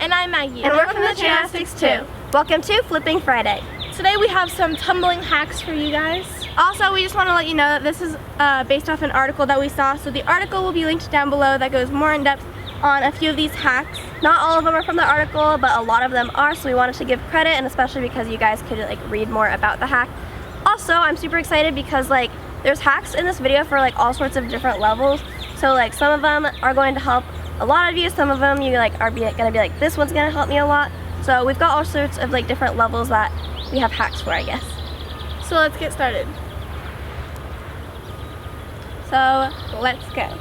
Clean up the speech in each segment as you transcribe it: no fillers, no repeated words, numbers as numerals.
And I'm Maggie. And we're from TheCheernastics2. Welcome to Flipping Friday. Today we have some tumbling hacks for you guys. Also, we just want to let you know that this is based off an article that we saw. So the article will be linked down below that goes more in depth on a few of these hacks. Not all of them are from the article, but a lot of them are, so we wanted to give credit, and especially because you guys could read more about the hack. Also, I'm super excited because there's hacks in this video for all sorts of different levels. So some of them are going to help a lot of you, some of them you are going to be like, this one's going to help me a lot. So we've got all sorts of different levels that we have hacks for, I guess. So let's get started. So let's go.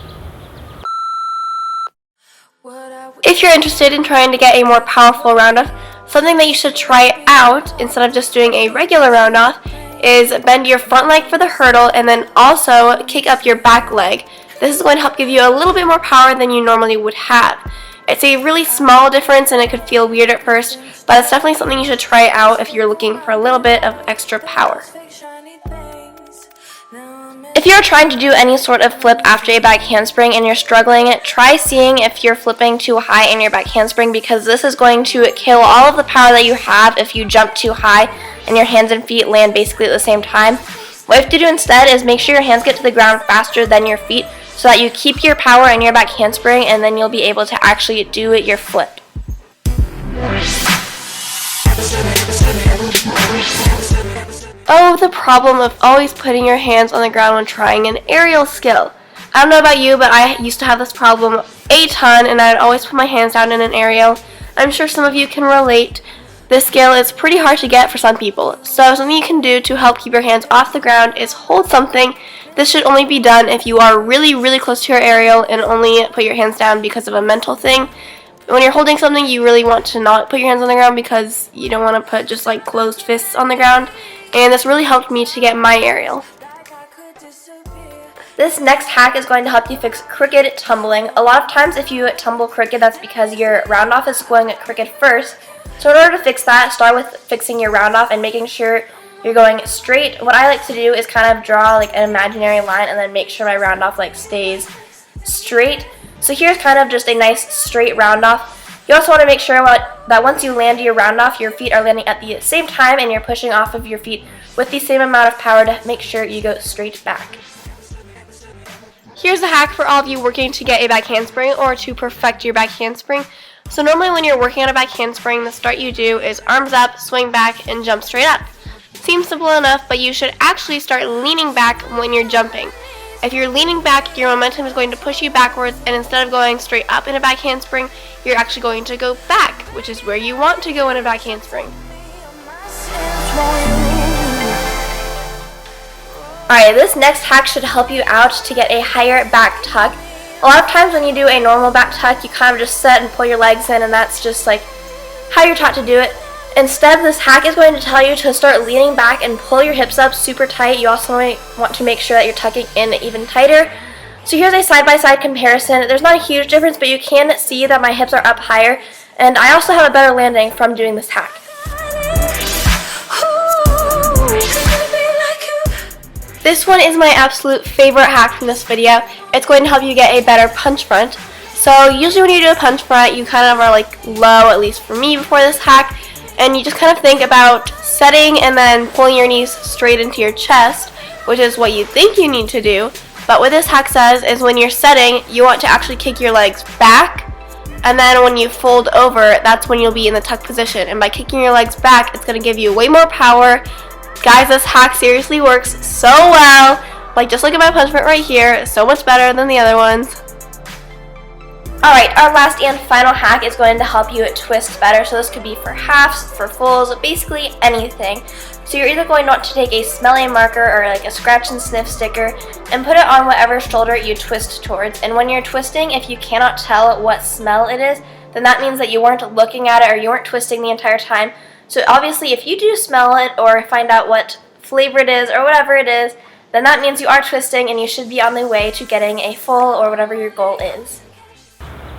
If you're interested in trying to get a more powerful roundoff, something that you should try out instead of just doing a regular roundoff is bend your front leg for the hurdle and then also kick up your back leg. This is going to help give you a little bit more power than you normally would have. It's a really small difference and it could feel weird at first, but it's definitely something you should try out if you're looking for a little bit of extra power. If you're trying to do any sort of flip after a back handspring and you're struggling, try seeing if you're flipping too high in your back handspring, because this is going to kill all of the power that you have if you jump too high and your hands and feet land basically at the same time. What you have to do instead is make sure your hands get to the ground faster than your feet so that you keep your power in your back handspring, and then you'll be able to actually do your flip. Oh, the problem of always putting your hands on the ground when trying an aerial skill. I don't know about you, but I used to have this problem a ton, and I'd always put my hands down in an aerial. I'm sure some of you can relate. This skill is pretty hard to get for some people, so something you can do to help keep your hands off the ground is hold something. This should only be done if you are really, really close to your aerial and only put your hands down because of a mental thing. When you're holding something, you really want to not put your hands on the ground because you don't want to put just closed fists on the ground. And this really helped me to get my aerial. This next hack is going to help you fix crooked tumbling. A lot of times if you tumble crooked, that's because your roundoff is going crooked first. So in order to fix that, start with fixing your roundoff and making sure you're going straight. What I like to do is kind of draw an imaginary line and then make sure my roundoff stays straight. So here's kind of just a nice straight roundoff. You also want to make sure that once you land your roundoff, your feet are landing at the same time and you're pushing off of your feet with the same amount of power to make sure you go straight back. Here's a hack for all of you working to get a back handspring or to perfect your back handspring. So normally when you're working on a back handspring, the start you do is arms up, swing back, and jump straight up. Seems simple enough, but you should actually start leaning back when you're jumping. If you're leaning back, your momentum is going to push you backwards, and instead of going straight up in a back handspring, you're actually going to go back, which is where you want to go in a back handspring. Alright, this next hack should help you out to get a higher back tuck. A lot of times when you do a normal back tuck, you kind of just sit and pull your legs in, and that's just how you're taught to do it. Instead, this hack is going to tell you to start leaning back and pull your hips up super tight. You also want to make sure that you're tucking in even tighter. So here's a side-by-side comparison. There's not a huge difference, but you can see that my hips are up higher, and I also have a better landing from doing this hack. This one is my absolute favorite hack from this video. It's going to help you get a better punch front. So usually when you do a punch front, you kind of are low, at least for me before this hack, and you just kind of think about setting and then pulling your knees straight into your chest, which is what you think you need to do. But what this hack says is when you're setting, you want to actually kick your legs back, and then when you fold over, that's when you'll be in the tuck position. And by kicking your legs back, it's going to give you way more power. Guys, this hack seriously works so well. Just look at my punch front right here. So much better than the other ones. Alright, our last and final hack is going to help you twist better. So this could be for halves, for fulls, basically anything. So you're either going to want to take a smelly marker or a scratch and sniff sticker and put it on whatever shoulder you twist towards. And when you're twisting, if you cannot tell what smell it is, then that means that you weren't looking at it or you weren't twisting the entire time. So obviously if you do smell it or find out what flavor it is or whatever it is, then that means you are twisting and you should be on the way to getting a full or whatever your goal is.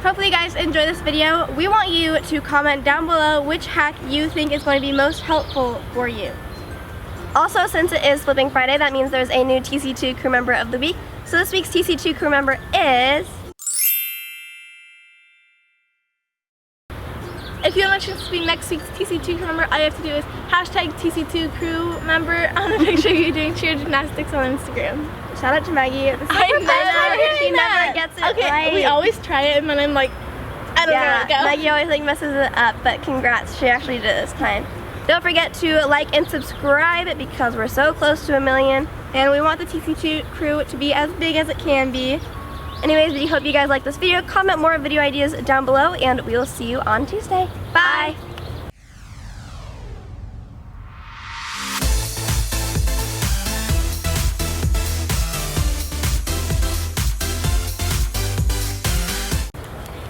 Hopefully you guys enjoy this video. We want you to comment down below which hack you think is going to be most helpful for you. Also, since it is Flipping Friday, that means there's a new TC2 crew member of the week. So this week's TC2 crew member is if you want to be next week's TC2 crew member, all you have to do is hashtag TC2 crew member on a picture of you doing cheer gymnastics on Instagram. Shout out to Maggie. This is her first time. She never gets it right. We always try it and then I'm like, I don't know where to go. Maggie always like messes it up, but congrats, she actually did it this time. Don't forget to like and subscribe because we're so close to 1 million, and we want the TC2 crew to be as big as it can be. Anyways, we hope you guys like this video. Comment more video ideas down below, and we will see you on Tuesday. Bye.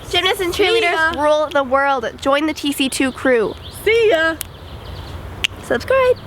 Gymnasts and cheerleaders rule the world. Join the TC2 crew. See ya! Subscribe.